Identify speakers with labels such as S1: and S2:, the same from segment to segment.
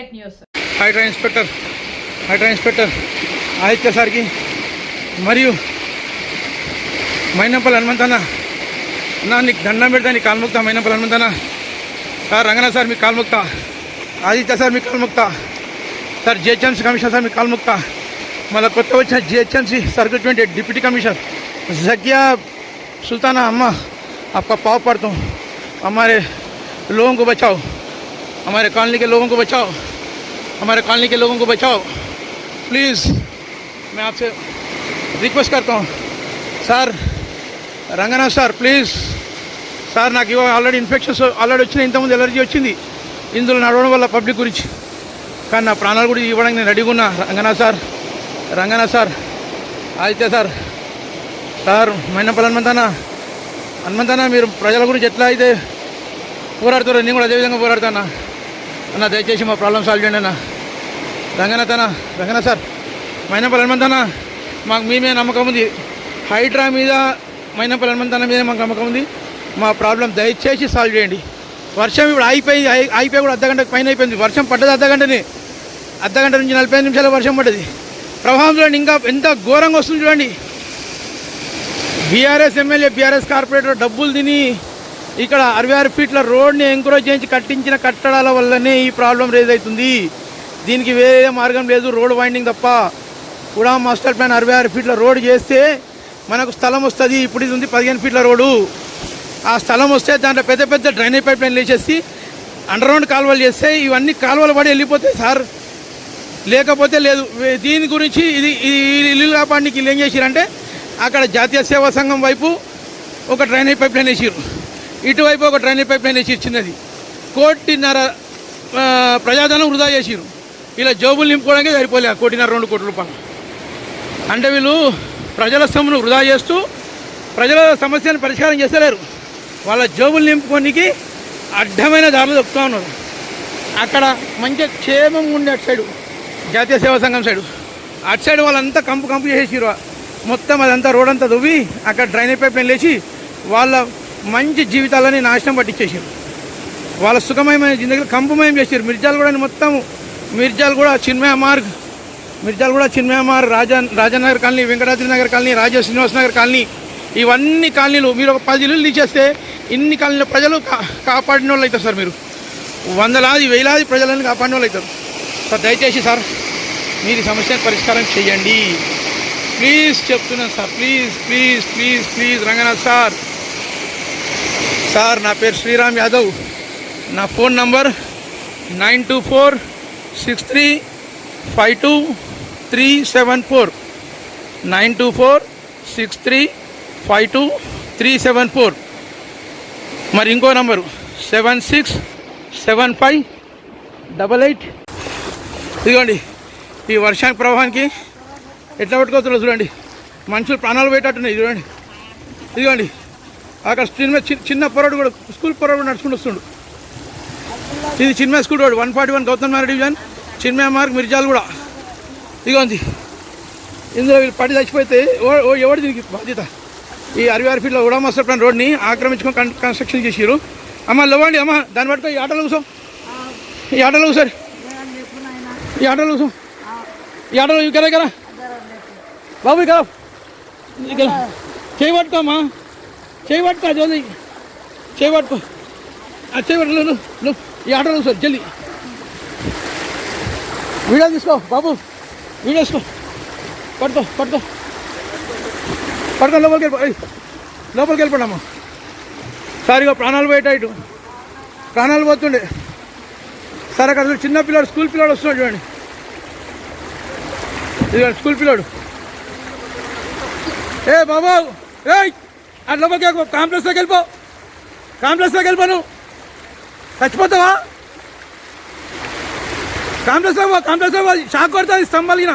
S1: Fake news.
S2: HYDRAA inspector Aditya సార్కి మరియు మైనంపల్లి హనుమంతన్న నీకు దండం పెడతా, నీ కాల్ముక్తా. మైనంపల్లి హనుమంతన్న సార్, రంగనాథ్ సార్ మీకు కాల్ముక్తా, ఆదిత్య సార్ మీకు కాల్ముక్తా, సార్ జిహెచ్ఎంసీ కమిషనర్ సార్ మీకు కాల్ముక్తా, మళ్ళీ కొత్త వచ్చిన GHMC circle 20 deputy commissioner Zakia Sultana, अम्मा आपका पाँव पड़ता हूँ, हमारे लोगों को बचाओ, हमारे कॉलोनी के लोगों को बचाओ, हमारे कॉलोनी के लोगों को बचाओ प्लीज़. मैं आपसे रिक्वेस्ट करता हूँ sir, Ranganath sir please sir, నాకు ఆల్రెడీ ఇన్ఫెక్షన్స్ ఆల్రెడీ వచ్చినాయి, ఇంతకుముందు ఎలర్జీ వచ్చింది ఇందులో నడవడం వల్ల పబ్లిక్ గురించి. కానీ నా ప్రాణాలు కూడా ఇవ్వడానికి నేను రెడీగా ఉన్నా. రంగనాథ్ సార్, ఆదిత్య సార్, మైనంపల్లి హనుమంతన్న మీరు ప్రజల గురించి ఎట్లా అయితే పోరాడుతారో నేను కూడా అదేవిధంగా పోరాడుతాను అన్న. దయచేసి మా ప్రాబ్లం సాల్వ్ చేయండి అన్న. రంగనాథ్ సార్, మైనంపల్లి హనుమంతన్న మాకు మీ మీద నమ్మకం ఉంది, హైడ్రా మీద మైనంపల్లి హనుమంతన్న మీద మాకు నమ్మకం ఉంది. మా ప్రాబ్లం దయచేసి సాల్వ్ చేయండి. వర్షం ఇప్పుడు అయిపోయి కూడా అర్ధగంటకు పైన అయిపోయింది. వర్షం పడ్డది అర్ధగంట నుంచి 45 నిమిషాల వర్షం పడ్డది. ప్రవాహం చూడండి ఇంకా ఎంత ఘోరంగా వస్తుంది చూడండి. బీఆర్ఎస్ ఎమ్మెల్యే, బీఆర్ఎస్ కార్పొరేటర్ డబ్బులు తిని ఇక్కడ 66 ఫీట్ల రోడ్ని ఎంకరేజ్ చేయించి కట్టించిన కట్టడాల వల్లనే ఈ ప్రాబ్లం రేజ్ అవుతుంది. దీనికి వేరే మార్గం లేదు, రోడ్ వైండింగ్ తప్ప. కూడా మాస్టర్ ప్లాన్ 66 ఫీట్ల రోడ్ చేస్తే మనకు స్థలం వస్తుంది. ఇప్పుడు ఇది ఉంది 15 ఫీట్ల రోడ్డు. ఆ స్థలం వస్తే దాంట్లో పెద్ద పెద్ద డ్రైనేజ్ పైప్ లైన్లు వేసేసి అండర్గ్రౌండ్ కాలువలు చేస్తే ఇవన్నీ కాలువలు పడి వెళ్ళిపోతాయి సార్, లేకపోతే లేదు. దీని గురించి ఇది ఇల్లు కాపాడడానికి వీళ్ళు ఏం చేసిరంటే అక్కడ జాతీయ సేవా సంఘం వైపు ఒక డ్రైనేజ్ పైప్ లైన్ వేసారు, ఇటువైపు ఒక డ్రైనేజ్ పైప్ లైన్ వేసి చిన్నది. 1.5 ప్రజాధనం వృధా చేసిరు. ఇలా జోబులు నింపుకోవడానికి సరిపోలే 1.5-2 కోట్ల రూపాయలు. అంటే వీళ్ళు ప్రజల సొమ్మును వృధా చేస్తూ ప్రజల సమస్యను పరిష్కారం చేస్తలేరు, వాళ్ళ జోబులు నింపుకోనికి అడ్డమైన దారులు దొక్కుతూ ఉన్నారు. అక్కడ మంచిగా క్షేమంగా ఉండే అటు సైడు జాతీయ సేవా సంఘం సైడు, అటు సైడ్ వాళ్ళంతా కంపు చేసేసారు. మొత్తం అదంతా రోడ్ అంతా దువ్వి అక్కడ డ్రైనేజ్ పైప్ లైన్ లేచి వాళ్ళ మంచి జీవితాలని నాశనం పట్టించేసారు. వాళ్ళ సుఖమయమైన జిందగీలు కంపుమయం చేశారు. మిర్జాల్ కూడా చిన్మయ మార్గ్, రాజానగర్ కాలనీ, వెంకటాద్రి నగర్ కాలనీ, రాజా శ్రీనివాస్ నగర్ కాలనీ, ఇవన్నీ కాలనీలు మీరు ఒక 10 ఇల్లులు తీసేస్తే ఇన్ని కాలనీల ప్రజలు కాపాడిన వాళ్ళు అవుతారు సార్. మీరు వేలాది ప్రజలను కాపాడిన వాళ్ళు అవుతారు సార్. దయచేసి సార్ మీరు ఈ సమస్యను పరిష్కారం చేయండి ప్లీజ్, చెప్తున్నాను సార్. ప్లీజ్ రంగనాథ్ సార్, నా పేరు శ్రీరామ్ యాదవ్, నా ఫోన్ నంబర్ 9246352 9246352 మరి ఇంకో నంబరు 767588. ఇదిగోండి ఈ వర్షానికి ప్రవాహానికి ఎట్లా పట్టుకోవచ్చులో చూడండి, మనుషులు ప్రాణాలు పోయేటట్టున్నాయి చూడండి. ఇదిగోండి అక్కడ చిన్న పొరడు కూడా, స్కూల్ పొరడు కూడా నడుచుకుంటూ వస్తుండు. ఇది Chinmaya school road 141 Gautam Nagar division, Chinmaya Marg, Mirjal కూడా. ఇదిగోంది ఇందులో వీళ్ళు పడి చచ్చిపోతే ఎవరు దీనికి బాధ్యత? ఈ 66 ఫీట్ల కూడా మాస్టర్ ప్లాన్ రోడ్ని ఆక్రమించుకొని కన్స్ట్రక్షన్ చేసారు. అమ్మ లేవండి, అమ్మ దాన్ని పట్టుకో, ఈ ఆటోలో కూర్చో, ఈ ఆటోలో కూర్చోండి, ఈ ఆటోలో కూర్చో, ఈ ఆటోలో ఇక్కడ బాబు ఇక్కడ చేయి పట్టుకోమ్మా, చేయి పట్టుకో, జోది చేయి పట్టుకో, అది చేయి పట్టుకో, ఈ ఆటోలో కూర్చో జల్దీ. వీడియో తీసుకో బాబు, వీడియో తీసుకో, పట్టుకో లోపలికి వెళ్ళిపోయామ్మా. సార్ ఇక ప్రాణాలు పోయేటట్టు, ప్రాణాలు పోతుండే సార్. అక్కడ చిన్న పిల్లాడు, స్కూల్ పిల్లాడు వస్తున్నాడు చూడండి, ఇక స్కూల్ పిల్లాడు. ఏ బాబు అటు లోపలికి కాంప్లెక్స్లోకి వెళ్ళిపో నువ్వు చచ్చిపోతావా? కాంప్లెక్స్లో షాక్ కొడుతుంది స్తంభాలకిన.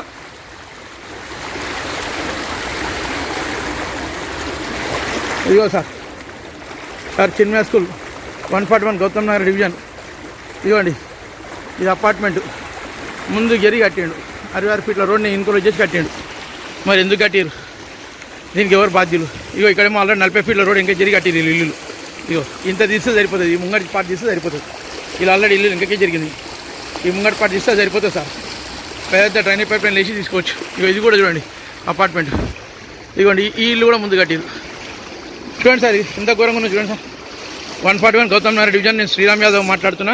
S2: ఇదిగో సార్ చిన్మయ స్కూల్ 141 గౌతమ్ నగర్ డివిజన్. ఇదిగోండి ఇది అపార్ట్మెంట్, ముందు గెరి కట్టిండు, 66 ఫీట్ల రోడ్ని ఇన్క్లోజ్ చేసి కట్టిండు. మరి ఎందుకు కట్టిరు? దీనికి ఎవరు బాధ్యులు? ఇగో ఇక్కడేమో ఆల్రెడీ 40 ఫీట్ల రోడ్ ఇంకా జరిగి కట్టిరు ఇల్లు. ఇగో ఇంత తీస్తే సరిపోతుంది, ఈ ముంగడి పార్ట్ తీస్తే సరిపోతుంది. ఇలా ఆల్రెడీ ఇల్లు ఇంకే జరిగింది. ఈ ముంగట పాటు ఇస్తే సరిపోతుంది సార్. పెద్ద డ్రైనేజ్ పైప్ లైన్ లేచి తీసుకోవచ్చు. ఇక ఇది కూడా చూడండి అపార్ట్మెంట్. ఇదిగోండి ఈ ఇల్లు కూడా ముందు కట్టిరు. చూడండి సార్ ఇది ఎంత ఘోరంగా ఉందో చూడండి సార్. 141 గౌతమ్ నగర్ డివిజన్. నేను శ్రీరామ్ యాదవ్ మాట్లాడుతున్నా.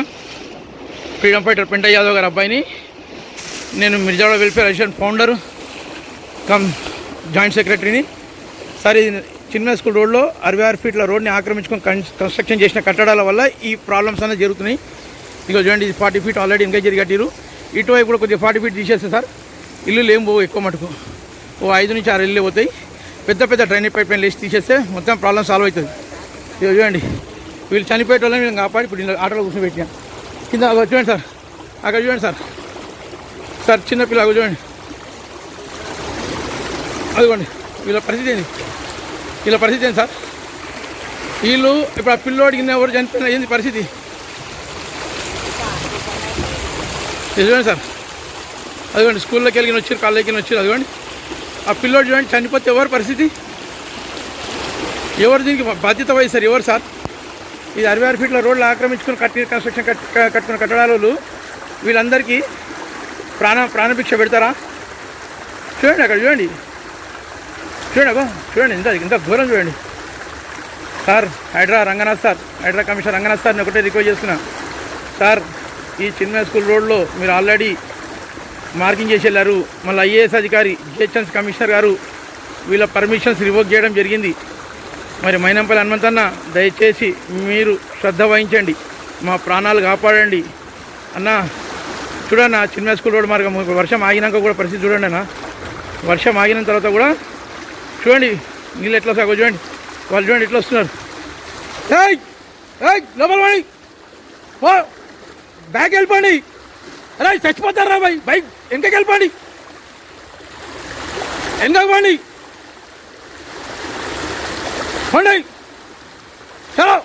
S2: ఫ్రీడమ్ ఫైటర్ పెంటయ్య యాదవ్ గారి అబ్బాయిని. నేను మిర్జాడ welfare association founder cum joint సెక్రటరీని. సార్ ఇది చిన్న స్కూల్ రోడ్లో 66 ఫీట్ల రోడ్ని ఆక్రమించుకొని కన్స్ట్రక్షన్ చేసిన కట్టడాల వల్ల ఈ ప్రాబ్లమ్స్ అనేది జరుగుతున్నాయి. ఇక చూడండి ఇది 40 ఫీట్ ఆల్రెడీ ఇంకా కట్టిరు. ఇటువైపు కూడా కొద్దిగా 40 ఫీట్ తీసేస్తే సార్ ఇల్లు ఏం పోవు ఎక్కువ మటుకు. ఓ 5 నుంచి 6 ఇల్లు పోతాయి. పెద్ద పెద్ద డ్రైనేజ్ పైప్ లైన్ లేచి తీసేస్తే మొత్తం ప్రాబ్లం సాల్వ్ అవుతుంది. ఇక చూడండి వీళ్ళు చనిపోయే వాళ్ళని వీళ్ళని కాపాడి ఇప్పుడు ఆటోలో కూర్చోబెట్టినా కింద. చూడండి సార్ అక్కడ చూడండి సార్. సార్ చిన్నపిల్ల చూడండి అదిగోండి. వీళ్ళ పరిస్థితి ఏంది సార్? వీళ్ళు ఇప్పుడు ఆ పిల్లోడి కింద ఎవరు చనిపోయినా ఏంది పరిస్థితి చూడండి సార్. అదిగోండి స్కూల్లోకి వెళ్ళి వచ్చారు, కాలేజీకి వెళ్ళి వచ్చారు. అదిగోండి ఆ పిల్లోడు చూడండి చనిపోతే ఎవరు పరిస్థితి? ఎవరు దీనికి బాధ్యత వహిస్తారు? ఎవరు సార్? ఇది 66 ఫీట్ల రోడ్లు ఆక్రమించుకుని కన్స్ట్రక్షన్ కట్టుకున్న కట్టడాలు వీళ్ళందరికీ ప్రాణభిక్ష పెడతారా? చూడండి అక్కడ చూడండి అబ్బా చూడండి ఇంత ఘోరం చూడండి సార్. హైడ్రా కమిషనర్ రంగనాథ్ సార్ని ఒకటే రిక్వెస్ట్ చేస్తున్నా సార్. ఈ చిన్న స్కూల్ రోడ్లో మీరు ఆల్రెడీ మార్కింగ్ చేసి వెళ్ళారు. మళ్ళీ ఐఏఎస్ అధికారి జిహెచ్ఎంసీ కమిషనర్ గారు వీళ్ళ పర్మిషన్స్ రివోక్ చేయడం జరిగింది. మరి మైనంపల్లి హనుమంతన్న దయచేసి మీరు శ్రద్ధ వహించండి, మా ప్రాణాలు కాపాడండి అన్న. చూడండి ఆ చిన్న స్కూల్ రోడ్ మార్గం వర్షం ఆగినాక కూడా పరిస్థితి చూడండి అన్న. వర్షం ఆగిన తర్వాత కూడా చూడండి నీళ్ళు ఎట్లా సాగో చూడండి. వాళ్ళు చూడండి ఎట్లా వస్తున్నారు. లోపల పడి బ్యాగ్ వెళ్ళిపోండి. అరే చచ్చిపోతారా బాయ్ బైక్ వెనకకి వెళ్ళిపోండి, వెనకకి పోండి పోండి చలో.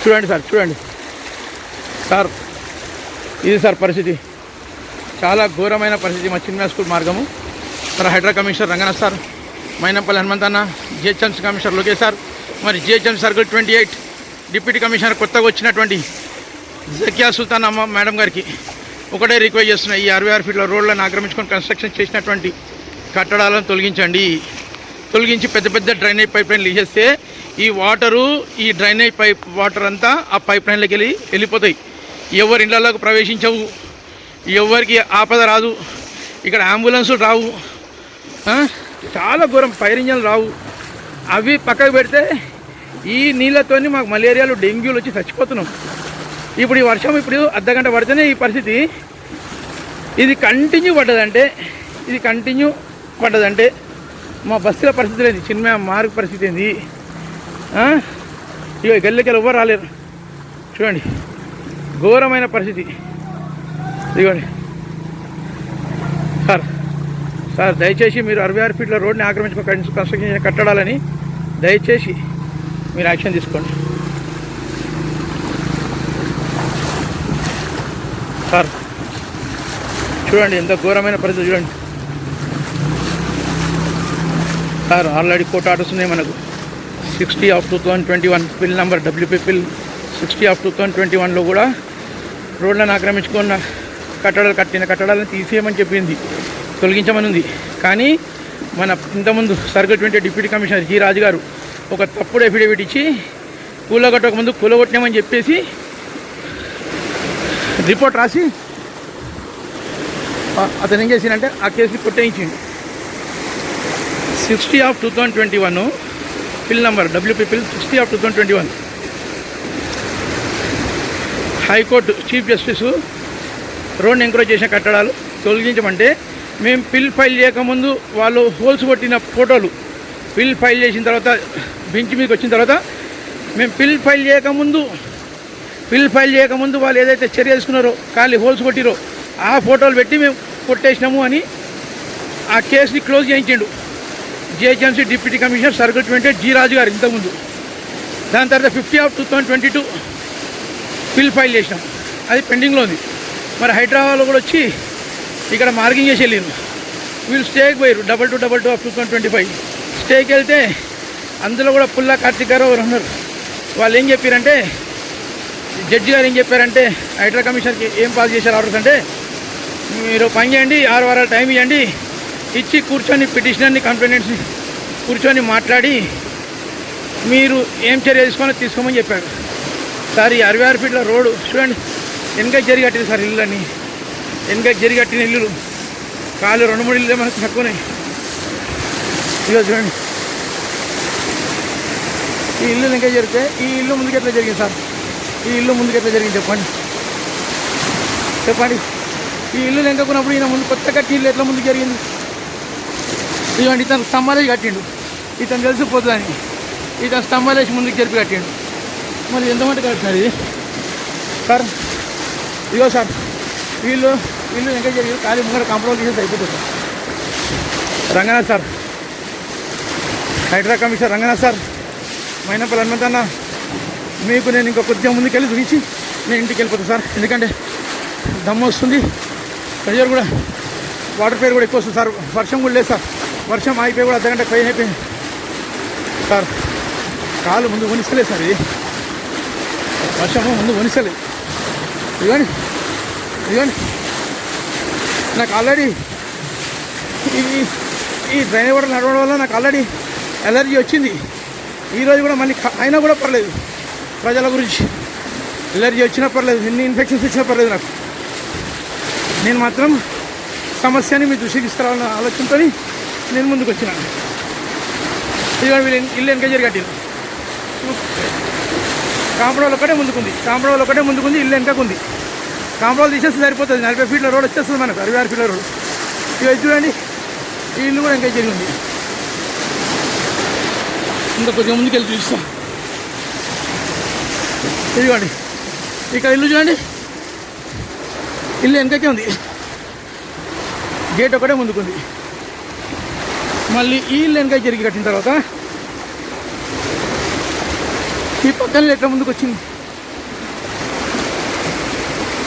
S2: చూడండి సార్ సార్ ఇది సార్ పరిస్థితి. చాలా ఘోరమైన పరిస్థితి మా చిన్న స్కూల్ మార్గము. మరి HYDRAA commissioner Ranganath sir, Mynampally Hanumanthanna, GHMC commissioner Lokesh sir, మరి జిహెచ్ఎంసీ సర్కిల్ 28 డిప్యూటీ కమిషనర్ కొత్తగా వచ్చినటువంటి జకియా సుల్తాన్ అమ్మ మేడం గారికి ఒకటే రిక్వెస్ట్ చేస్తున్నాయి. ఈ 66 ఫీట్ల రోడ్లను ఆక్రమించుకొని కన్స్ట్రక్షన్ చేసినటువంటి కట్టడాలను తొలగించి పెద్ద పెద్ద డ్రైనేజ్ పైప్ లైన్లు తీసేస్తే ఈ వాటరు ఈ డ్రైనేజ్ వాటర్ అంతా ఆ పైప్ లైన్లోకి వెళ్ళిపోతాయి. ఎవరి ఇళ్లలోకి ప్రవేశించవు, ఎవరికి ఆపద రాదు, ఇక్కడ అంబులెన్సులు రావు, చాలా ఘోరం ఫైర్ ఇంజన్లు రావు. అవి పక్కకు పెడితే ఈ నీళ్ళతోని మాకు మలేరియాలు డెంగ్యూలు వచ్చి చచ్చిపోతున్నాం. ఇప్పుడు ఈ వర్షం ఇప్పుడు అర్ధగంట పడితేనే ఈ పరిస్థితి. ఇది కంటిన్యూ పడ్డదంటే మా బస్సుల పరిస్థితి లేదు, చిన్న మార్గ పరిస్థితి ఏంది? ఇక గల్లెకెళ్ళి ఎవ్వరు రాలేరు. చూడండి ఘోరమైన పరిస్థితి. ఇదిగోండి సార్ దయచేసి మీరు 66 ఫీట్ల రోడ్ని ఆక్రమించుకొని కన్స్ట్రక్షన్ కట్టడాలని దయచేసి మీరు యాక్షన్ తీసుకోండి సార్. చూడండి ఎంత ఘోరమైన పరిస్థితి చూడండి సార్. ఆల్రెడీ కోర్టు ఆర్డర్స్ ఉన్నాయి మనకు. 60/2021 బిల్ నెంబర్ WP బిల్ 60/2021లో కూడా రోడ్లను ఆక్రమించుకున్న కట్టిన కట్టడాలను తీసేయమని చెప్పింది, తొలగించమని ఉంది. కానీ మన ఇంతకుముందు circle 20 deputy commissioner G Raju గారు ఒక తప్పుడు అఫిడవిట్ ఇచ్చి కూలగొట్టక ముందు కూలగొట్టినామని చెప్పేసి రిపోర్ట్ రాసి అతను ఏం చేసిందంటే ఆ కేసుని కొట్టేయించిండు. 60/2021 bill number WP bill 60/2021 high court chief justice రోడ్ని ఎంకరేజ్ చేసిన కట్టడాలు తొలగించమంటే మేము బిల్ ఫైల్ చేయకముందు వాళ్ళు హోల్స్ కొట్టిన ఫోటోలు బిల్ ఫైల్ చేసిన తర్వాత బెంచ్ మీదకి వచ్చిన తర్వాత మేము బిల్ ఫైల్ చేయకముందు వాళ్ళు ఏదైతే చర్య తీసుకున్నారో ఖాళీ హోల్స్ కొట్టిరో ఆ ఫోటోలు పెట్టి మేము కొట్టేసినాము అని ఆ కేసుని క్లోజ్ చేయించిండు GHMC deputy commissioner circle 20 G Raju గారు ఇంతకుముందు. దాని తర్వాత 50/2022 బిల్ ఫైల్ చేసినాం. అది పెండింగ్లో ఉంది. మరి హైదరాబాద్లో కూడా వచ్చి ఇక్కడ మార్కింగ్ చేసి వెళ్ళారు. వీళ్ళు స్టేకి పోయారు 2222 అప్ టు 2025 స్టేకి వెళ్తే అందులో కూడా పుల్లా కార్తిక్ గారు ఎవరు ఉన్నారు. వాళ్ళు ఏం చెప్పారంటే, జడ్జి గారు ఏం చెప్పారంటే, హైడ్రా కమిషనర్కి ఏం పాస్ చేశారు ఆర్డర్స్ అంటే, మీరు పని చేయండి, 6 వారాలు టైం ఇవ్వండి, ఇచ్చి కూర్చొని పిటిషనర్ని కంప్లైంట్స్ని కూర్చొని మాట్లాడి మీరు ఏం చర్య తీసుకోమని చెప్పారు. సార్ ఈ 66 ఫీట్ల రోడ్డు చూడండి, వెనక జరిగి కట్టింది సార్ ఇల్లుని, వెనక జరిగి కట్టిన ఇల్లులు కాళ్ళు 2-3 ఇల్లు మనకు తక్కువనాయి. ఇక చూడండి ఈ ఇల్లు వెనక జరిగితే ఈ ఇల్లు ముందుకు ఎట్లా జరిగింది సార్, ఈ ఇల్లు ముందుకు ఎట్లా జరిగింది చెప్పండి. ఈ ఇల్లు వెనకకున్నప్పుడు ఈయన ముందు కొత్త కట్టి ఇల్లు ఎట్లా ముందుకు జరిగింది. ఇవ్వండి ఇతను స్తంభాలేసి కట్టిండు, ఇతను తెలిసిపోతుందని ఇతను స్తంభాలేసి ముందుకు జరిపి కట్టిండు. మరి ఎంతమంది కట్టినారు ఇది సార్? ఇగో సార్ వీళ్ళు వెనక జరిగింది, ఖాళీ ముంగడ కాంప్రమైజ్ చేసి అయిపోతుంది sir. Ranganath sir, HYDRAA commissioner Ranganath sir, Mynampally Hanumanthanna, మీకు నేను ఇంకా కొద్దిగా ముందుకెళ్ళి చూపించి నేను ఇంటికి వెళ్ళిపోతాను సార్. ఎందుకంటే దమ్ము వస్తుంది, ప్రెజర్ కూడా, వాటర్ పేరు కూడా ఎక్కువ వస్తుంది సార్. వర్షం కూడా లేదు సార్, వర్షం ఆగిపోయి కూడా అర్ధగంట పైన అయిపోయింది సార్. కాలు ముందు వణిస్తలేదు సార్, ఇది వర్షము ముందు వణిస్తలేదు. ఇవ్వండి నాకు ఆల్రెడీ ఈ డ్రైన్ కూడా నడవడం వల్ల నాకు ఆల్రెడీ ఎలర్జీ వచ్చింది. ఈరోజు కూడా మళ్ళీ అయినా కూడా పర్లేదు, ప్రజల గురించి ఎలర్జీ వచ్చినా పర్లేదు, ఎన్ని ఇన్ఫెక్షన్స్ వచ్చినా పర్లేదు, నేను మాత్రం సమస్యని మీ దృష్టికి తీసుకురావాలన్న ఆలోచనతో నేను ముందుకు వచ్చినాను. ఇదిగో వీళ్ళు ఇల్లు వెనక కట్టారు, కాంపౌండ్ ఒకటే ముందుకుంది, ఇల్లు వెనకకుంది. కాంపౌండ్ తీసేస్తే సరిపోతుంది, 40 ఫీట్ల రోడ్ వచ్చేస్తుంది మనకు, 66 ఫీట్ల రోడ్. ఇక చూడండి ఈ ఇల్లు కూడా వెనక జరిగింది. ఇంకా కొద్దిగా ముందుకు వెళ్ళి చూస్తాం. ఇదిగోండి ఇక్కడ ఇల్లు చూడండి, ఇల్లు వెనకకే ఉంది, గేట్ ఒకటే ముందుకుంది. మళ్ళీ ఈ ఇల్లు వెనక జరిగి కట్టిన తర్వాత ఈ పక్కన ఎట్లా ముందుకు వచ్చింది.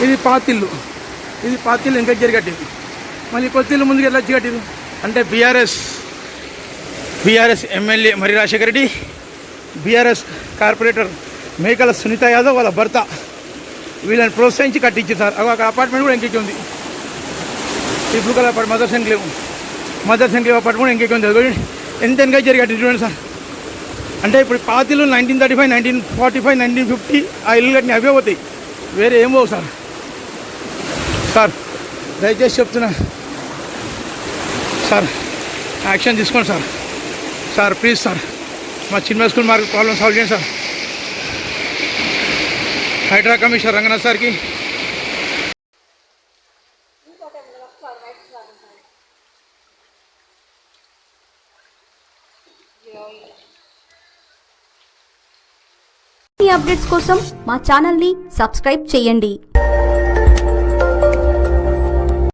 S2: ఇది పాతిల్లు వెనక జరిగి కట్టింది. మళ్ళీ కొత్త ఇల్లు ముందుకు ఎట్లా వచ్చి కట్టింది అంటే బీఆర్ఎస్ ఎమ్మెల్యే మరి రాజశేఖర రెడ్డి, బీఆర్ఎస్ కార్పొరేటర్ మేకల సునీత యాదవ్ వాళ్ళ భర్త వీళ్ళని ప్రోత్సహించి కట్టించారు సార్. అక్కడ అపార్ట్మెంట్ కూడా ఎంకేకి ఉంది, ఈ blue colour apartment Mother's Enclave apartment కూడా ఎంకేకి ఉంది. ఎంత వెనక జరిగి కట్టింది చూడండి సార్. అంటే ఇప్పుడు పాతిల్లు 1935, 1945, 1950 ఆ ఇల్లు కట్టిన అవే పోతాయి, వేరే ఏం పోవు సార్. దయచేసి చెప్తున్నా సార్, యాక్షన్ తీసుకోండి సార్ ప్లీజ్ సార్. మా చిన్న స్కూల్ మార్కెట్ ప్రాబ్లమ్ సాల్వ్ చేయండి సార్. హైడ్రా కమిషనర్ రంగనాథ్ సార్కి
S1: అప్డేట్స్ కోసం మా ఛానల్ని సబ్స్క్రైబ్ చేయండి.